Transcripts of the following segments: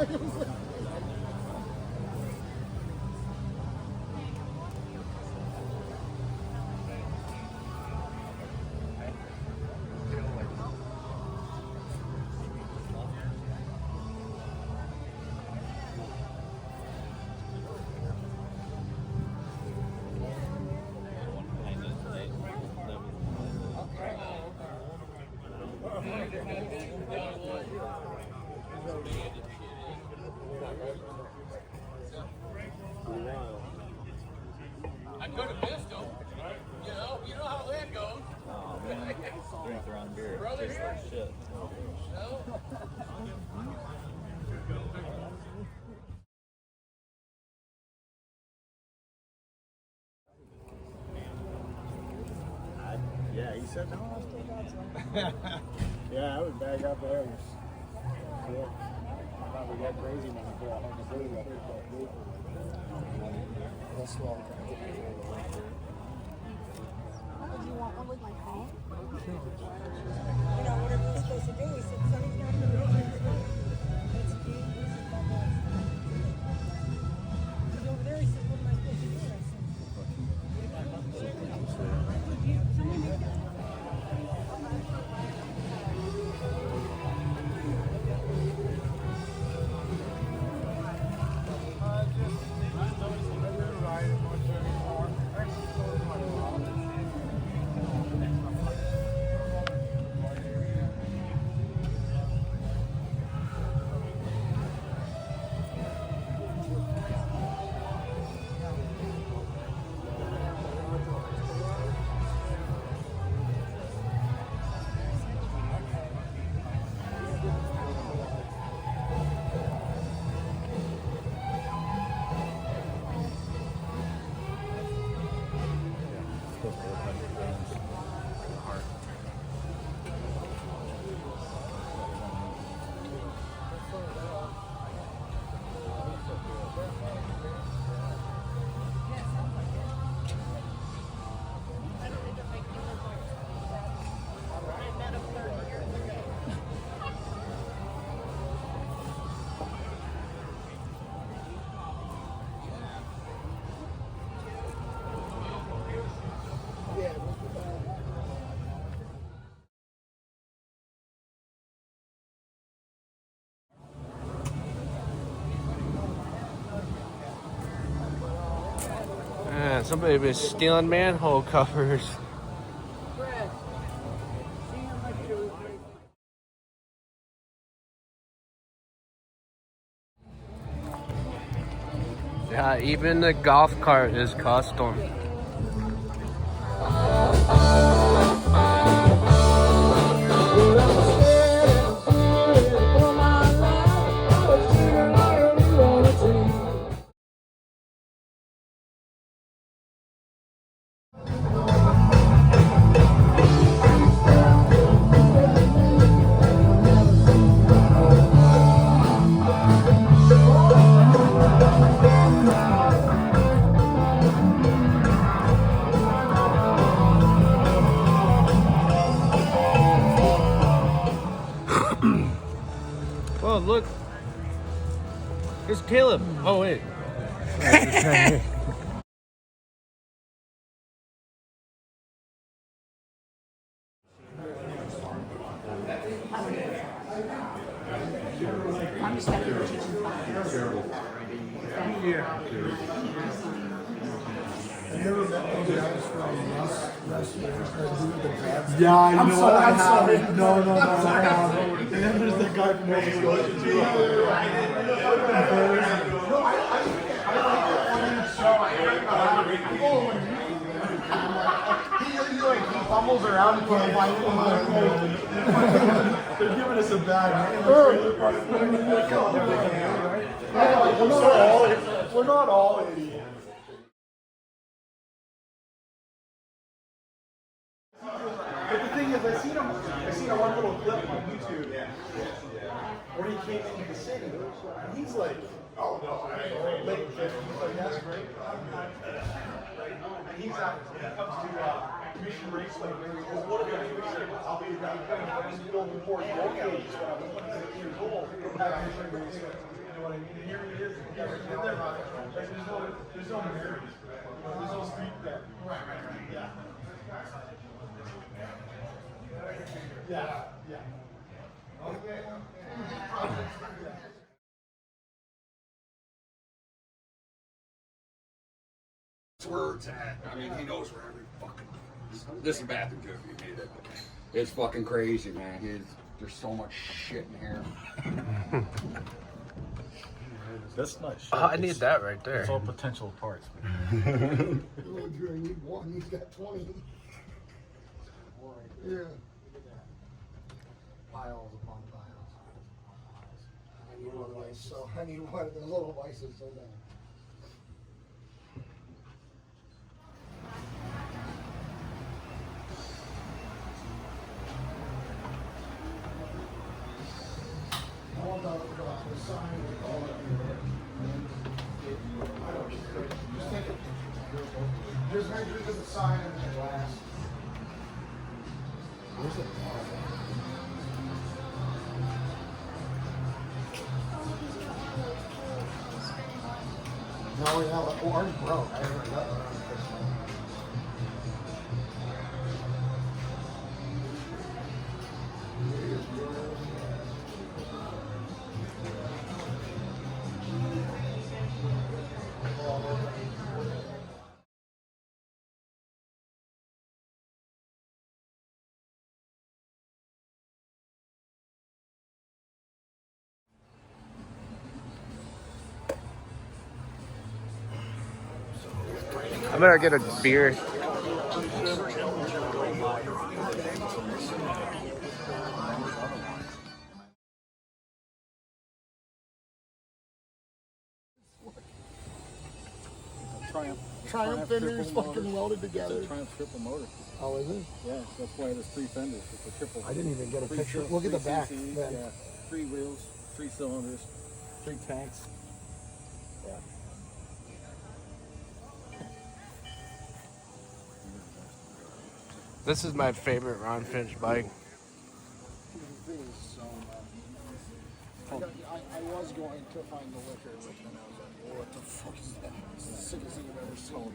I could have missed him. You know how that goes. Oh man, drink the wrong beer. Brother here. Shit. No. Yeah, he said, no, I still got some. Yeah, I was back up there. Yeah. I thought we got crazy when we got on the blue. That's long. Did you want one with my phone? You know, whatever we're supposed to do. He said, Sonny's not going to do it. That's cute. He's over there. He said, what am I supposed to do? I said, somebody make that. Man, somebody been stealing manhole covers. Yeah, even the golf cart is custom. Oh, look. It's Caleb. Oh, wait. I'm just going to teach him Yeah, you know what? I'm sorry. No, I haven't. And then there's the guy from Nova Scotia too. He fumbles around and can't find it. They're giving us a bad name. We're not all idiots. But the thing is, I seen a one little clip on YouTube where he came into the city, and he's like, oh no, late 50s, like that's great. And he comes to Mission Race like, well, what are you doing? I'll be building Fort Yoke when I was 26 years old. Back Mission Race. know what I mean? And here he is. Yeah, right there. There's no mirrors. There's no street there. Right. Yeah. Yeah. Yeah. Okay. Where it's at. I mean, he knows where every fucking. This is a bathroom joke. You made it. It's fucking crazy, man. There's so much shit in here. That's not shit. I need that right there. It's all potential parts. I need one. He's got 20. Yeah. Piles upon piles. I need one of those. So I need one of those little vices so bad. All the sign, all of I don't just think just make sure there's a sign in the glass. Where's it? No, yeah, the orange broke. I haven't got one on Christmas. I better get a beer. Triumph fenders fucking welded together. It's a Triumph triple motor. Oh, is it? Yeah, that's why there's 3 fenders. It's a triple. I didn't even get a Three picture. cis- Look at the three back. CCs, Then. yeah, 3 wheels, 3 cylinders, 3 tanks. Yeah. This is my favorite Ron Finch bike. This thing is so much. I was going to find the liquor, but then I was like, what the fuck is that? It's the sickest thing I've ever seen.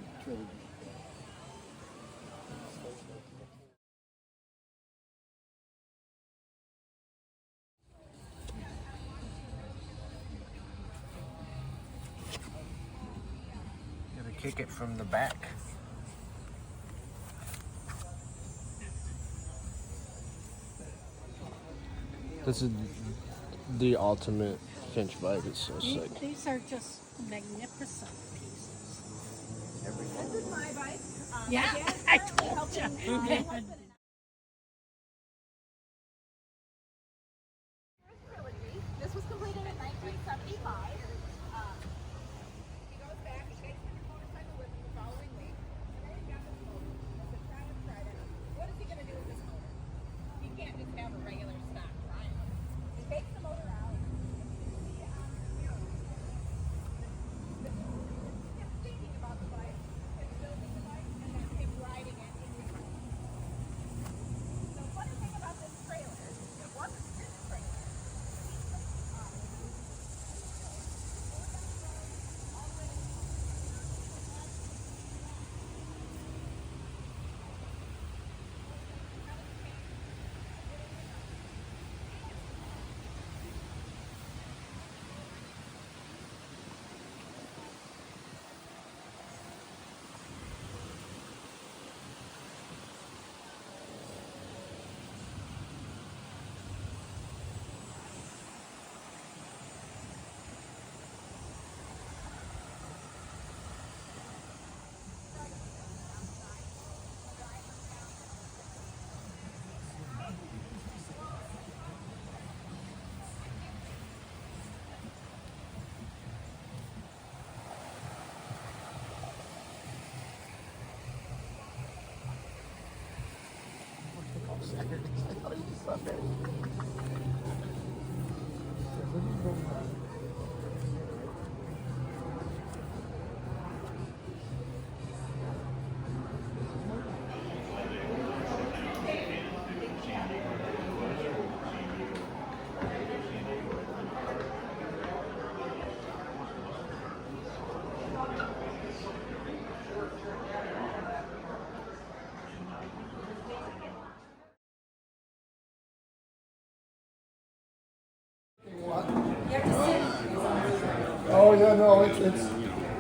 Gotta kick it from the back. This is the ultimate Finch bike. It's so sick. These are just magnificent pieces. This is my bike. Yeah, I told you. This was completed in 1975. He goes back, he takes his motorcycle with him the following week. And then he got this motor. It's a Triumph Trident. What is he going to do with this motor? He can't just have a regular stock Triumph. He takes the motor out. Him thinking about the bike, him building the bike, and then him riding it in his bike. The funny thing about this trailer, it wasn't his trailer.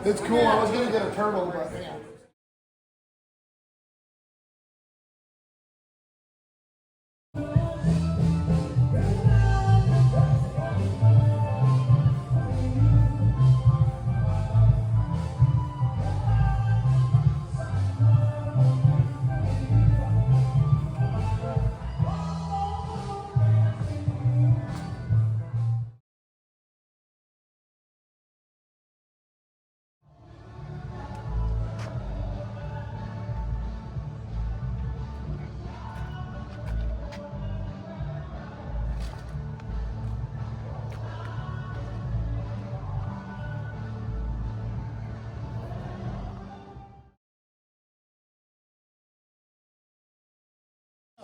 It's cool. I was gonna get a turtle, but yeah.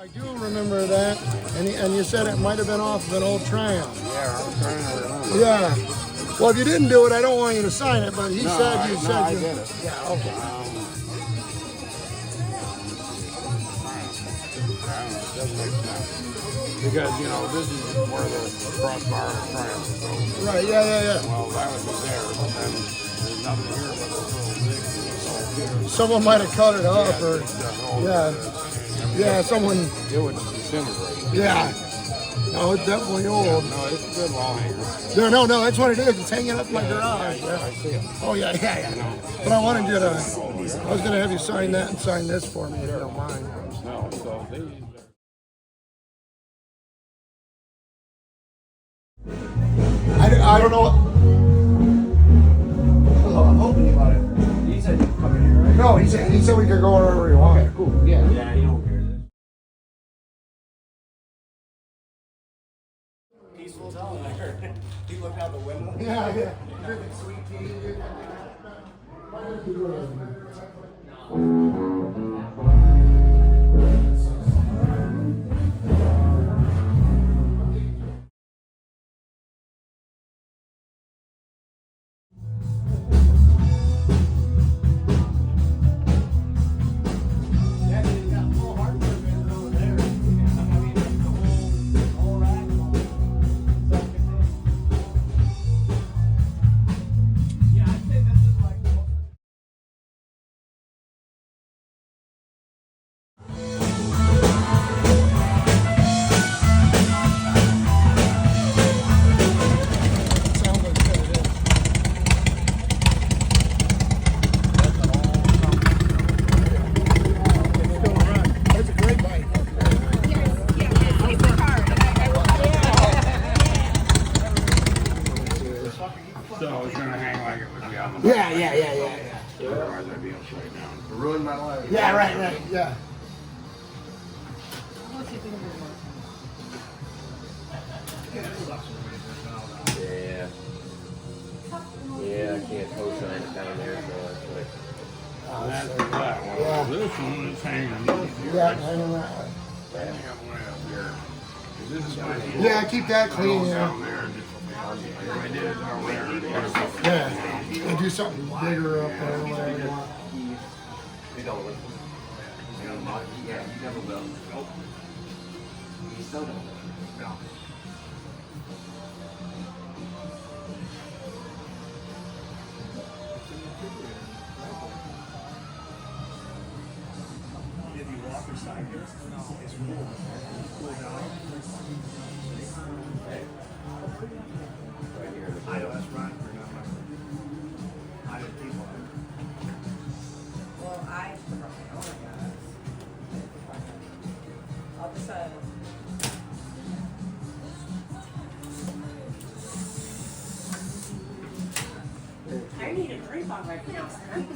I do remember that, and you said it might have been off of an old Triumph. Yeah, I'm trying to remember. Yeah. Well, if you didn't do it, I don't want you to sign it, but he said you said I you. did it. Yeah, okay. Because, you know, this is where the crossbar Triumph is going. Right, yeah. Well, that was there, but then there's nothing here but this little dig. Someone might have cut it off, or Yeah. yeah, someone. It would disintegrate. Yeah. No, it's definitely old. No, it's a good wall hanger. No, that's what it is. It's hanging up in my garage. I Yeah. see it. Oh yeah. But I wanted you to. I was gonna have you sign that and sign this for me if you don't mind. No, so these I don't know what. I'm hoping you about it. He said you could come in here, right? No, he said we could go wherever we want. Okay, cool. Yeah, you don't hear this. Peaceful town. I heard. He looked out the window. Yeah. Drinking sweet tea. So it's gonna hang like it would be on the Yeah. Otherwise I'd be upside down. Ruined my life. Yeah, right, yeah. Yeah. Yeah, I can't co-sign it down there, so it's like. That's that one. Yeah. This one is hanging. Yeah, I know that. Hang up way up here. 'Cause this is my deal. Yeah, keep that clean, yeah. Down there, just like I did it down there. Yeah. And do something bigger up there, whatever you want. You don't listen. Yeah, you never will. You still don't. No. If you walk beside here, it's cool. Cool down. I know that's right. I didn't keep on. Well, all of a sudden. I need a drink on right now, son.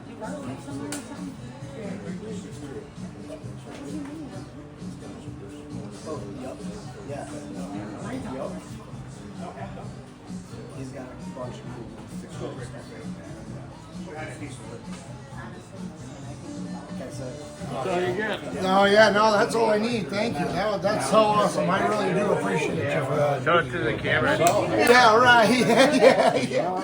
You want to leave somewhere or something? He's got a bunch of cool So you get. No, no, that's all I need. Thank you. That's so awesome. I really do appreciate you for that. Show it to the camera. Yeah, right. Yeah. Yeah.